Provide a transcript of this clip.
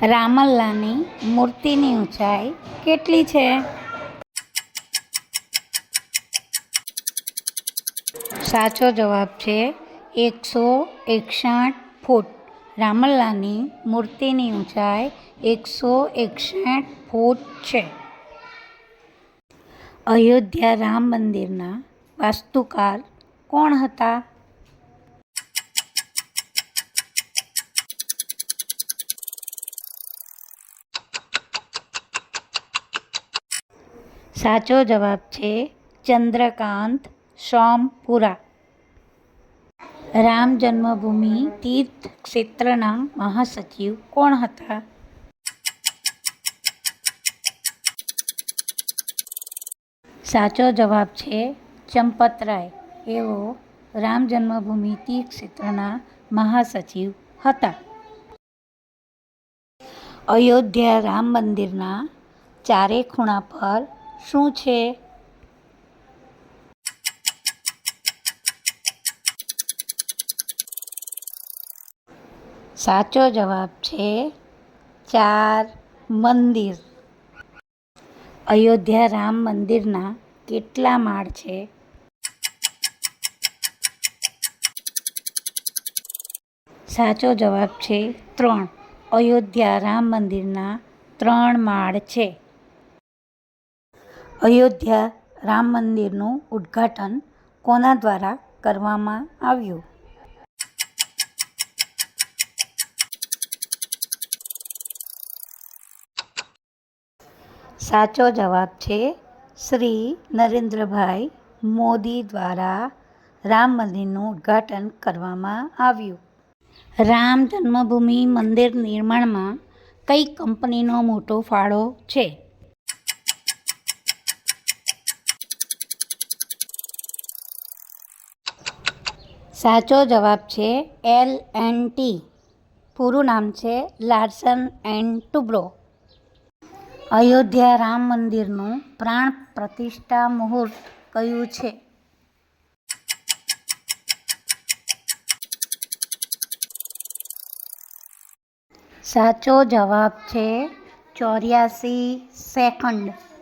રામલલાની મૂર્તિની ઊંચાઈ કેટલી છે? સાચો જવાબ છે 161 ફૂટ. રામલલાની મૂર્તિની ઊંચાઈ 161 ફૂટ છે. અયોધ્યા રામ મંદિરના વાસ્તુકાર કોણ હતા? સાચો જવાબ છે ચંદ્રકાંત સોમપુરા. રામ જન્મભૂમિ તીર્થ ક્ષેત્રના મહાસચિવ કોણ હતા? સાચો જવાબ છે ચંપતરાય. એઓ રામ જન્મભૂમિ તીર્થ ક્ષેત્રના મહાસચિવ હતા. અયોધ્યા રામ મંદિરના ચારે ખૂણા પર શું છે? સાચો જવાબ છે 4 મંદિર. અયોધ્યા રામ મંદિરના કેટલા માળ છે? સાચો જવાબ છે 3. અયોધ્યા રામ મંદિરના 3 માળ છે. અયોધ્યા રામ મંદિરનું ઉદ્ઘાટન કોના દ્વારા કરવામાં આવ્યું? સાચો જવાબ છે શ્રી નરેન્દ્રભાઈ મોદી દ્વારા રામ મંદિરનું ઉદ્ઘાટન કરવામાં આવ્યું. રામ જન્મભૂમિ મંદિર નિર્માણમાં કઈ કંપનીનો મોટો ફાળો છે? સાચો જવાબ છે L&T. પૂરું નામ છે Larsen and Toubro. Ayodhya Ram મંદિરનું પ્રાણ પ્રતિષ્ઠા મુહૂર્ત કયું છે? સાચો જવાબ છે 84 સેકન્ડ.